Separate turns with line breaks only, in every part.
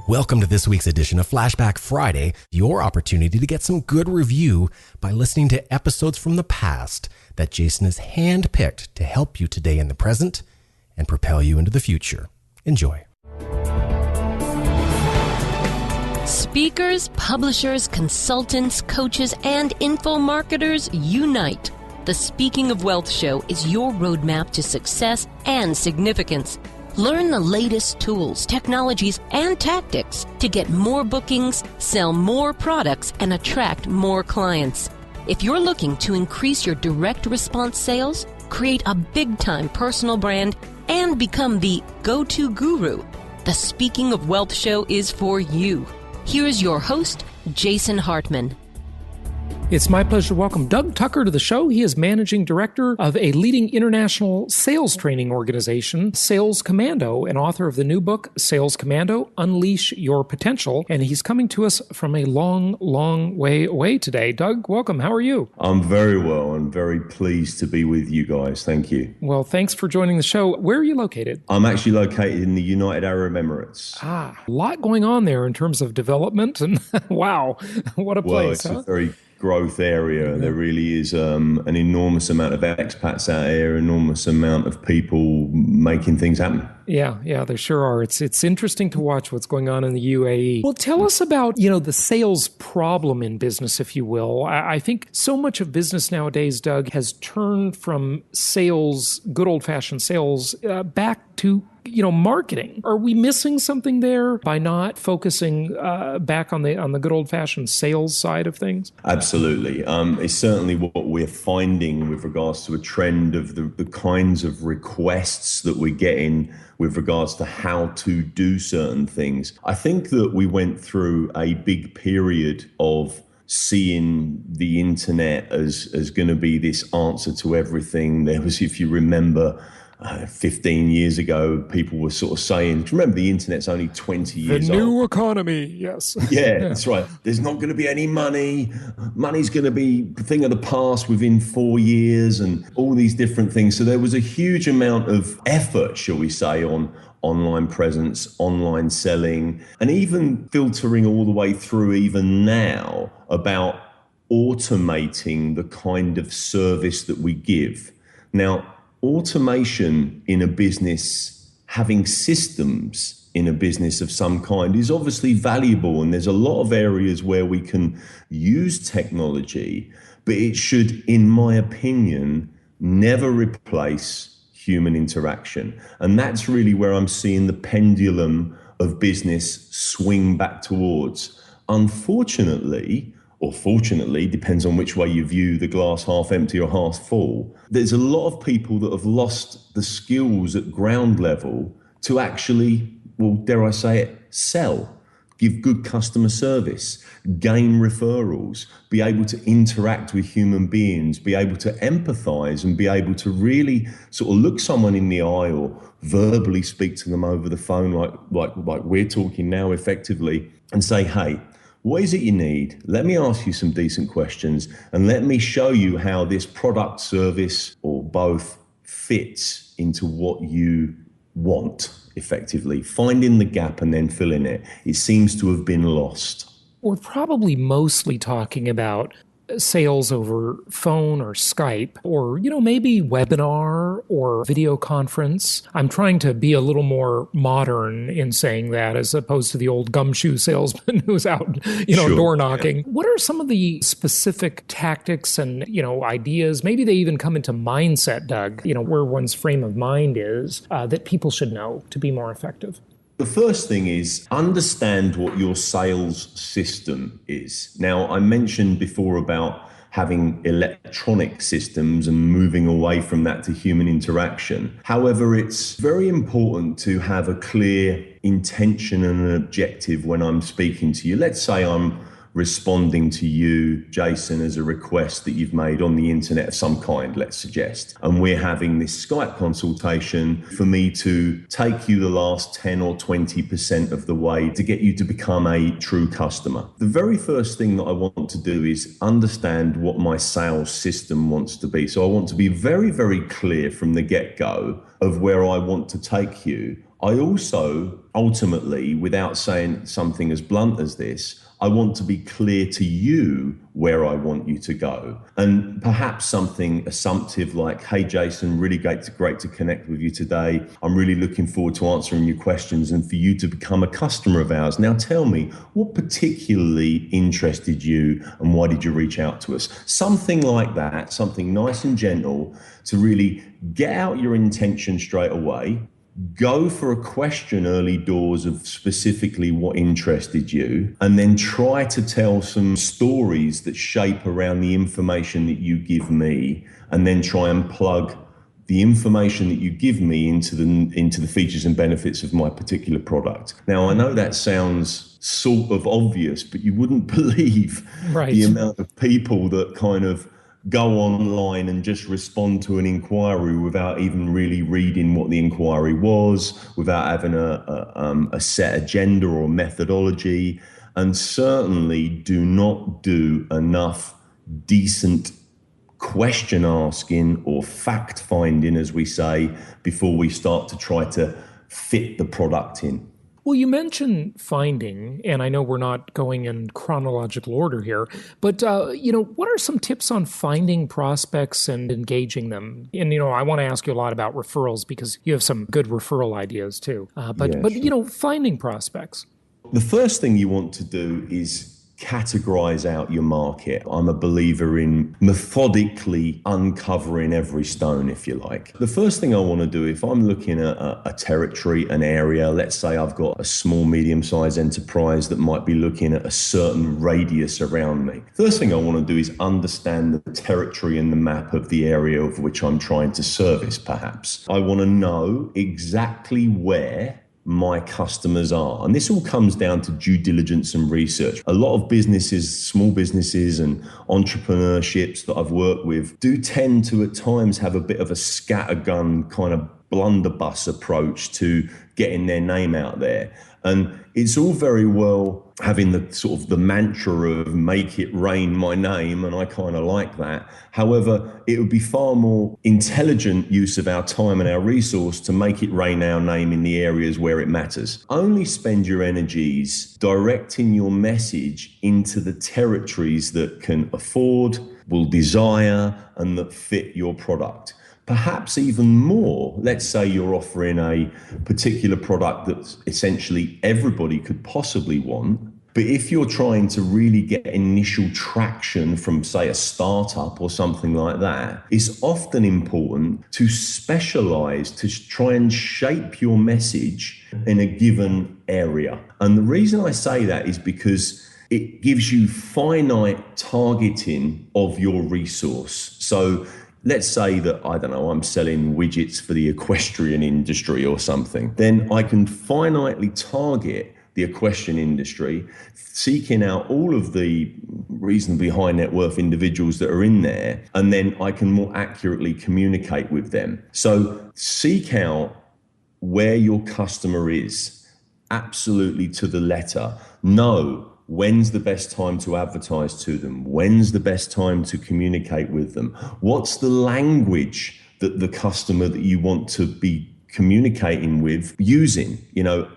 Welcome to this week's edition of Flashback Friday, your opportunity to get some good review by listening to episodes from the past that Jason has handpicked to help you today in the present and propel you into the future. Enjoy.
Speakers, publishers, consultants, coaches, and info marketers unite. The Speaking of Wealth Show is your roadmap to success and significance. Learn the latest tools, technologies, and tactics to get more bookings, sell more products, and attract more clients. If you're looking to increase your direct response sales, create a big-time personal brand, and become the go-to guru, the Speaking of Wealth Show is for you. Here's your host, Jason Hartman.
It's my pleasure to welcome Doug Tucker to the show. He is managing director of a leading international sales training organization, Sales Commando, and author of the new book, Sales Commando, Unleash Your Potential. And he's coming to us from a long, long way away today. Doug, welcome. How are you?
I'm very well. I'm very pleased to be with you guys. Thank you.
Well, thanks for joining the show. Where are you located?
I'm actually located in the United Arab Emirates.
A lot going on there in terms of development. And wow, what a place.
It's a very growth area. There really is an enormous amount of expats out here, enormous amount of people making things happen.
Yeah, there sure are. It's interesting to watch what's going on in the UAE. Well, tell us about, the sales problem in business, if you will. I think so much of business nowadays, Doug, has turned from sales, good old-fashioned sales, back to marketing. Are we missing something there by not focusing back on the good old-fashioned sales side of things?
Absolutely. It's certainly what we're finding with regards to a trend of the kinds of requests that we're getting with regards to how to do certain things. I think that we went through a big period of seeing the internet as going to be this answer to everything. There was, if you remember, 15 years ago, people were sort of saying, remember the internet's only 20 years old.
The new economy, yes.
Yeah, that's right. There's not going to be any money. Money's going to be a thing of the past within 4 years and all these different things. So there was a huge amount of effort, shall we say, on online presence, online selling, and even filtering all the way through even now about automating the kind of service that we give. Now, automation in a business, having systems in a business of some kind is obviously valuable. And there's a lot of areas where we can use technology, but it should, in my opinion, never replace human interaction. And that's really where I'm seeing the pendulum of business swing back towards. Unfortunately, or fortunately, depends on which way you view the glass half empty or half full, there's a lot of people that have lost the skills at ground level to actually, well, dare I say it, sell, give good customer service, gain referrals, be able to interact with human beings, be able to empathize and be able to really sort of look someone in the eye or verbally speak to them over the phone like we're talking now effectively and say, hey, what is it you need? Let me ask you some decent questions and let me show you how this product, service, or both fits into what you want effectively. Finding the gap and then filling it. It seems to have been lost.
We're probably mostly talking about sales over phone or Skype or, maybe webinar or video conference. I'm trying to be a little more modern in saying that as opposed to the old gumshoe salesman who's out,
Sure.
door knocking. Yeah. What are some of the specific tactics and, ideas? Maybe they even come into mindset, Doug, where one's frame of mind is that people should know to be more effective.
The first thing is understand what your sales system is. Now, I mentioned before about having electronic systems and moving away from that to human interaction. However, it's very important to have a clear intention and an objective when I'm speaking to you. Let's say I'm responding to you, Jason, as a request that you've made on the internet of some kind, let's suggest. And we're having this Skype consultation for me to take you the last 10 or 20% of the way to get you to become a true customer. The very first thing that I want to do is understand what my sales system wants to be. So I want to be very, very clear from the get-go of where I want to take you. I also, ultimately, without saying something as blunt as this, I want to be clear to you where I want you to go. And perhaps something assumptive like, hey, Jason, really great to connect with you today. I'm really looking forward to answering your questions and for you to become a customer of ours. Now tell me, what particularly interested you and why did you reach out to us? Something like that, something nice and gentle to really get out your intention straight away. Go for a question early doors of specifically what interested you, and then try to tell some stories that shape around the information that you give me, and then try and plug the information that you give me into the features and benefits of my particular product. Now, I know that sounds sort of obvious, but you wouldn't believe the amount of people that kind of go online and just respond to an inquiry without even really reading what the inquiry was, without having a set agenda or methodology, and certainly do not do enough decent question asking or fact finding, as we say, before we start to try to fit the product in.
Well, you mentioned finding, and I know we're not going in chronological order here, but, what are some tips on finding prospects and engaging them? And, I want to ask you a lot about referrals because you have some good referral ideas too. But finding prospects.
The first thing you want to do is categorize out your market. I'm a believer in methodically uncovering every stone, if you like. The first thing I want to do, if I'm looking at a territory, an area, let's say I've got a small, medium-sized enterprise that might be looking at a certain radius around me. First thing I want to do is understand the territory and the map of the area of which I'm trying to service, perhaps. I want to know exactly where my customers are. And this all comes down to due diligence and research. A lot of businesses, small businesses and entrepreneurships that I've worked with do tend to at times have a bit of a scattergun kind of blunderbuss approach to getting their name out there. And it's all very well having the sort of the mantra of make it rain my name, and I kind of like that. However, it would be far more intelligent use of our time and our resource to make it rain our name in the areas where it matters. Only spend your energies directing your message into the territories that can afford, will desire, and that fit your product. Perhaps even more, let's say you're offering a particular product that essentially everybody could possibly want. But if you're trying to really get initial traction from, say, a startup or something like that, it's often important to specialize, to try and shape your message in a given area. And the reason I say that is because it gives you finite targeting of your resource. So let's say that, I'm selling widgets for the equestrian industry or something. Then I can finitely target the equestrian industry, seeking out all of the reasonably high net worth individuals that are in there, and then I can more accurately communicate with them. So seek out where your customer is, absolutely to the letter. Know when's the best time to advertise to them? When's the best time to communicate with them? What's the language that the customer that you want to be communicating with using?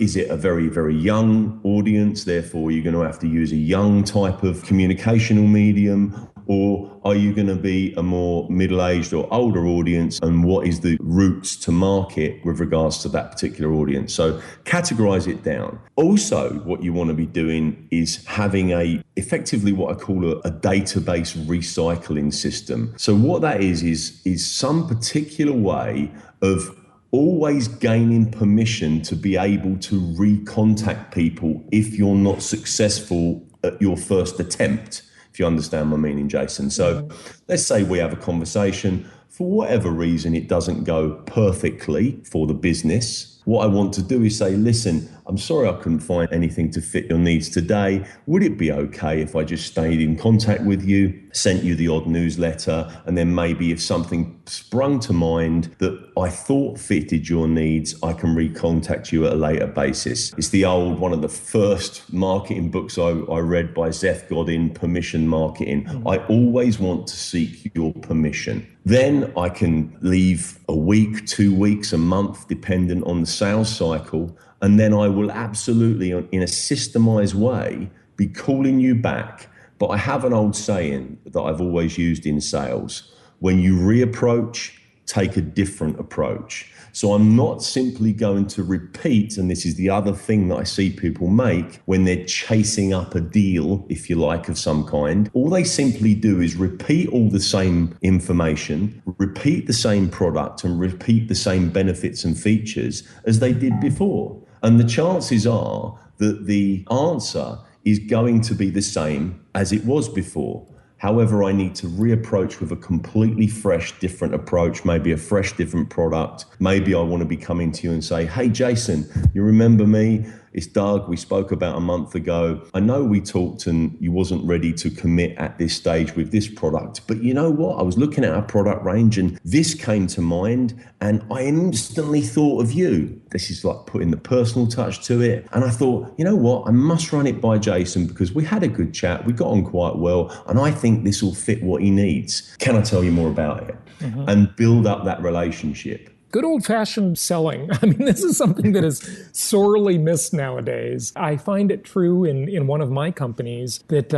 Is it a very, very young audience? Therefore, you're going to have to use a young type of communicational medium. Or are you going to be a more middle-aged or older audience? And what is the routes to market with regards to that particular audience? So categorize it down. Also, what you want to be doing is having effectively what I call a database recycling system. So what that is some particular way of always gaining permission to be able to recontact people if you're not successful at your first attempt. If you understand my meaning, Jason. So let's say we have a conversation. For whatever reason, it doesn't go perfectly for the business. What I want to do is say, listen, I'm sorry I couldn't find anything to fit your needs today. Would it be okay if I just stayed in contact with you, sent you the odd newsletter, and then maybe if something sprung to mind that I thought fitted your needs, I can recontact you at a later basis. It's one of the first marketing books I read by Seth Godin, Permission Marketing. I always want to seek your permission. Then I can leave a week, 2 weeks, a month, depending on the sales cycle, and then I will absolutely, in a systemized way, be calling you back. But I have an old saying that I've always used in sales. When you reapproach, take a different approach. So I'm not simply going to repeat, and this is the other thing that I see people make when they're chasing up a deal, if you like, of some kind. All they simply do is repeat all the same information, repeat the same product, and repeat the same benefits and features as they did before. And the chances are that the answer is going to be the same as it was before. However, I need to reapproach with a completely fresh, different approach, maybe a fresh, different product. Maybe I want to be coming to you and say, hey, Jason, you remember me? It's Doug. We spoke about a month ago. I know we talked and you wasn't ready to commit at this stage with this product, but you know what? I was looking at our product range and this came to mind and I instantly thought of you. This is like putting the personal touch to it. And I thought, you know what? I must run it by Jason because we had a good chat. We got on quite well. And I think this will fit what he needs. Can I tell you more about it? And build up that relationship.
Good old-fashioned selling. I mean, this is something that is sorely missed nowadays. I find it true in one of my companies that,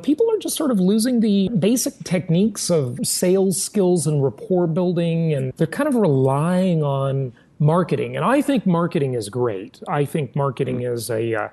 people are just sort of losing the basic techniques of sales skills and rapport building, and they're kind of relying on marketing. And I think marketing is great. I think marketing is a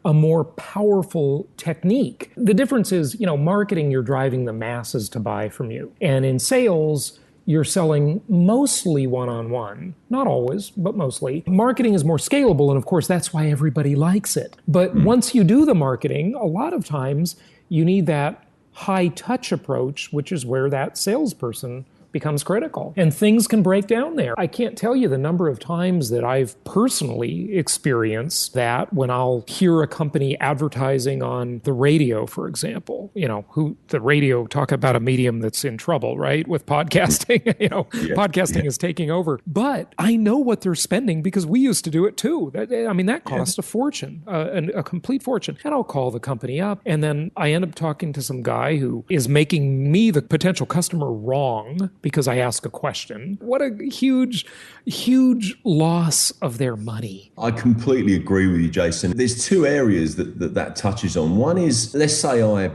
more powerful technique. The difference is, marketing, you're driving the masses to buy from you. And in sales, you're selling mostly one-on-one. Not always, but mostly. Marketing is more scalable, and of course, that's why everybody likes it. But once you do the marketing, a lot of times you need that high-touch approach, which is where that salesperson becomes critical. And things can break down there. I can't tell you the number of times that I've personally experienced that when I'll hear a company advertising on the radio, for example, the radio, talk about a medium that's in trouble, right? With podcasting, podcasting is taking over. But I know what they're spending because we used to do it too. That costs a fortune, a complete fortune. And I'll call the company up and then I end up talking to some guy who is making me, the potential customer, wrong because I ask a question. What a huge, huge loss of their money.
I completely agree with you, Jason. There's two areas that touches on. One is, let's say I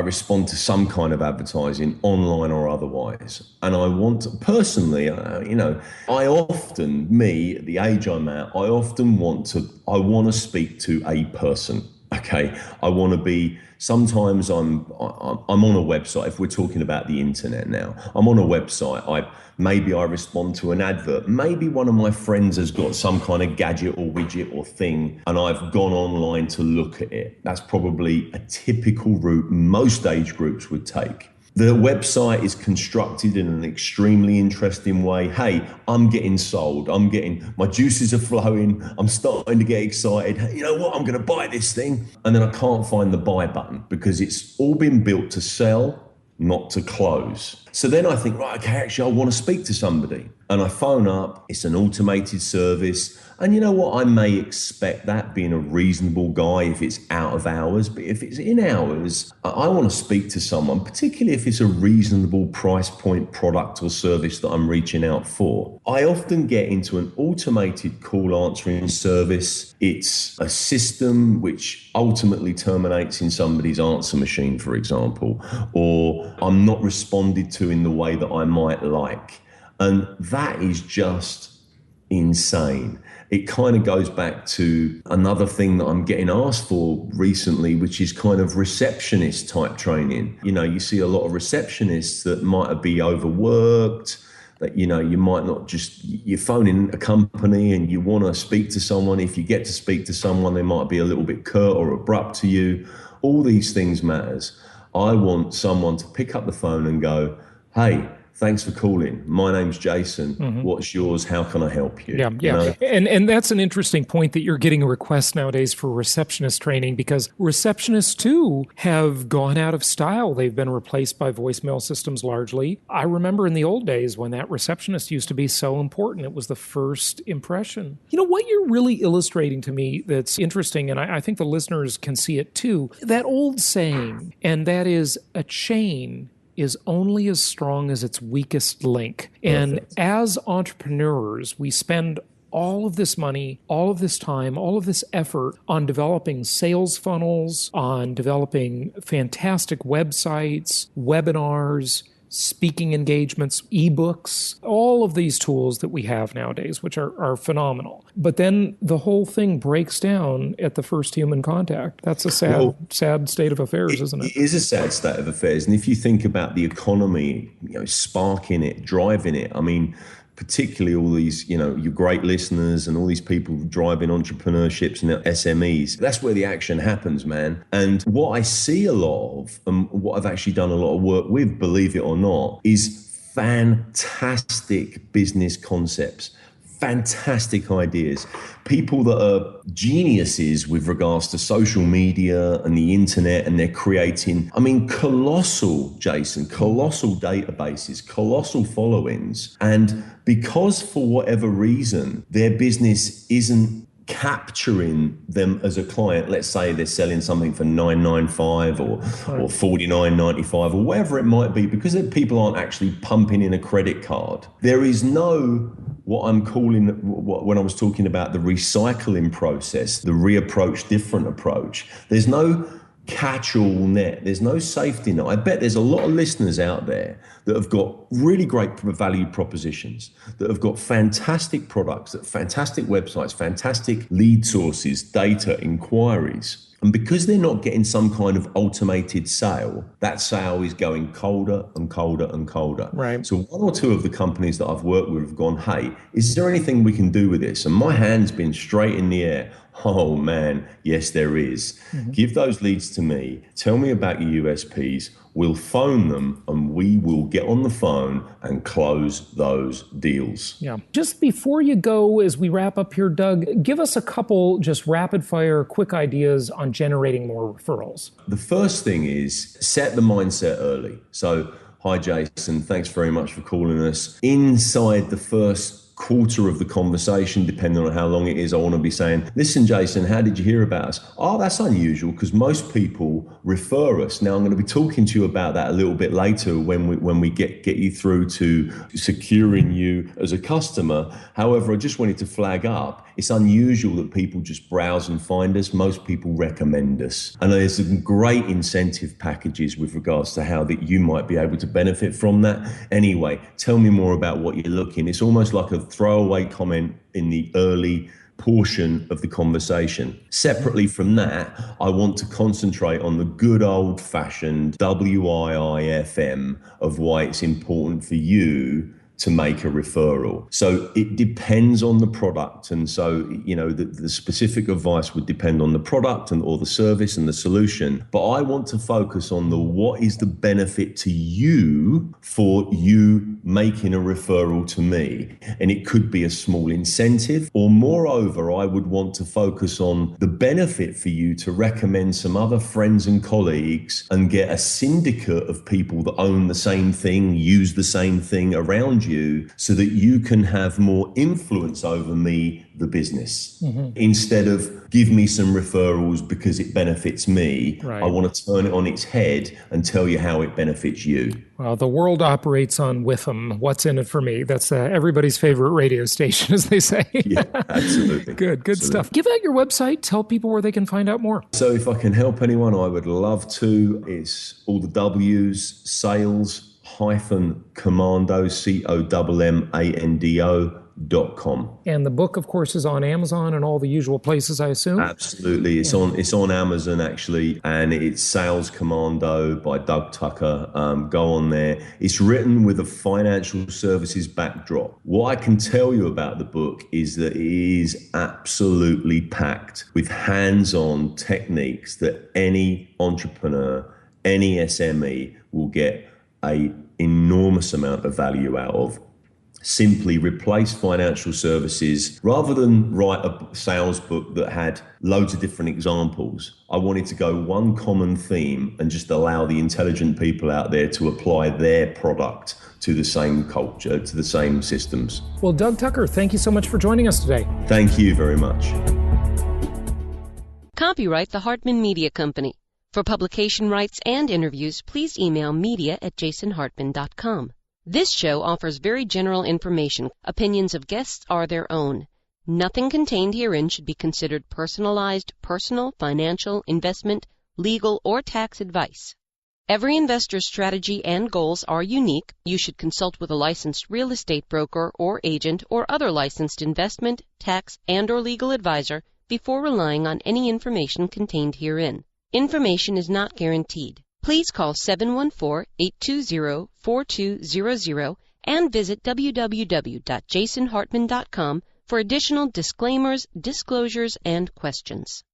respond to some kind of advertising online or otherwise. And I want to, personally, at the age I'm at, I want to speak to a person. Okay. I want to be, sometimes I'm on a website. If we're talking about the internet now, I'm on a website. Maybe I respond to an advert. Maybe one of my friends has got some kind of gadget or widget or thing, and I've gone online to look at it. That's probably a typical route most age groups would take. The website is constructed in an extremely interesting way. Hey, I'm getting sold. My juices are flowing. I'm starting to get excited. Hey, you know what? I'm going to buy this thing. And then I can't find the buy button because it's all been built to sell, not to close. So then I think, right, okay, actually, I want to speak to somebody. And I phone up. It's an automated service. And you know what? I may expect that being a reasonable guy if it's out of hours. But if it's in hours, I want to speak to someone, particularly if it's a reasonable price point product or service that I'm reaching out for. I often get into an automated call answering service. It's a system which ultimately terminates in somebody's answer machine, for example, or I'm not responded to in the way that I might like. And that is just insane. It kind of goes back to another thing that I'm getting asked for recently, which is kind of receptionist type training. You see a lot of receptionists that might be overworked, that, you might not just, you're phoning a company and you want to speak to someone. If you get to speak to someone, they might be a little bit curt or abrupt to you. All these things matters. I want someone to pick up the phone and go, hey, thanks for calling. My name's Jason. Mm-hmm. What's yours? How can I help you?
Yeah. And that's an interesting point that you're getting requests nowadays for receptionist training because receptionists too have gone out of style. They've been replaced by voicemail systems largely. I remember in the old days when that receptionist used to be so important. It was the first impression. What you're really illustrating to me that's interesting, and I think the listeners can see it too, that old saying, and that is a chain is only as strong as its weakest link. And as entrepreneurs, we spend all of this money, all of this time, all of this effort on developing sales funnels, on developing fantastic websites, webinars, speaking engagements, ebooks, all of these tools that we have nowadays, which are phenomenal. But then the whole thing breaks down at the first human contact. That's a sad state of affairs, isn't it?
It is a sad state of affairs. And if you think about the economy, sparking it, driving it, I mean, particularly all these, your great listeners and all these people driving entrepreneurships and SMEs. That's where the action happens, man. And what I see a lot of, and what I've actually done a lot of work with, believe it or not, is fantastic business concepts. Fantastic ideas. People that are geniuses with regards to social media and the internet, and they're creating, colossal databases, colossal followings. And because for whatever reason, their business isn't capturing them as a client, let's say they're selling something for $9.95 or $49.95 or whatever it might be, because people aren't actually pumping in a credit card. There is no, what I'm calling, when I was talking about the recycling process, the reapproach, different approach, there's no catch-all net. There's no safety net. I bet there's a lot of listeners out there that have got really great value propositions, that have got fantastic products, fantastic websites, fantastic lead sources, data, inquiries. And because they're not getting some kind of automated sale, that sale is going colder and colder and colder.
Right.
So one or two of the companies that I've worked with have gone, hey, is there anything we can do with this? And my hand's been straight in the air. Oh man, yes, there is. Mm-hmm. Give those leads to me. Tell me about your USPs. We'll phone them and we will get on the phone and close those deals.
Yeah. Just before you go, as we wrap up here, Doug, give us a couple just rapid fire, quick ideas on generating more referrals.
The first thing is set the mindset early. So, hi, Jason. Thanks very much for calling us. Inside the first quarter of the conversation, depending on how long it is, I want to be saying, listen, Jason, how did you hear about us? Oh, that's unusual because most people refer us. Now, I'm going to be talking to you about that a little bit later when we get you through to securing you as a customer. However, I just wanted to flag up, it's unusual that people just browse and find us. Most people recommend us. And there's some great incentive packages with regards to how that you might be able to benefit from that. Anyway, tell me more about what you're looking. It's almost like a throwaway comment in the early portion of the conversation. Separately from that, I want to concentrate on the good old-fashioned WIIFM of why it's important for you to make a referral. So it depends on the product. And so, the specific advice would depend on the product or the service and the solution. But I want to focus on what is the benefit to you for you making a referral to me. And it could be a small incentive, or moreover, I would want to focus on the benefit for you to recommend some other friends and colleagues and get a syndicate of people that own the same thing, use the same thing around you, so that you can have more influence over me, the business. Mm-hmm. Instead of give me some referrals because it benefits me, right. I want to turn it on its head and tell you how it benefits you.
Well, the world operates on WIFM. What's in it for me? That's everybody's favorite radio station, as they say.
Yeah, absolutely.
Good absolutely. Stuff. Give out your website. Tell people where they can find out more.
So if I can help anyone, I would love to. It's all the W's, sales-commando, COMMANDO.com.
And the book, of course, is on Amazon and all the usual places, I assume?
Absolutely. It's on Amazon, actually, and it's Sales Commando by Doug Tucker. Go on there. It's written with a financial services backdrop. What I can tell you about the book is that it is absolutely packed with hands-on techniques that any entrepreneur, any SME will get an enormous amount of value out of. Simply replace financial services. Rather than write a sales book that had loads of different examples, I wanted to go one common theme and just allow the intelligent people out there to apply their product to the same culture, to the same systems.
Well, Doug Tucker, thank you so much for joining us today.
Thank you very much.
Copyright the Hartman Media Company. For publication rights and interviews, please email media@jasonhartman.com. This show offers very general information. Opinions of guests are their own. Nothing contained herein should be considered personalized, personal, financial, investment, legal, or tax advice. Every investor's strategy and goals are unique. You should consult with a licensed real estate broker or agent or other licensed investment, tax, and/or legal advisor before relying on any information contained herein. Information is not guaranteed. Please call 714-820-4200 and visit www.jasonhartman.com for additional disclaimers, disclosures, and questions.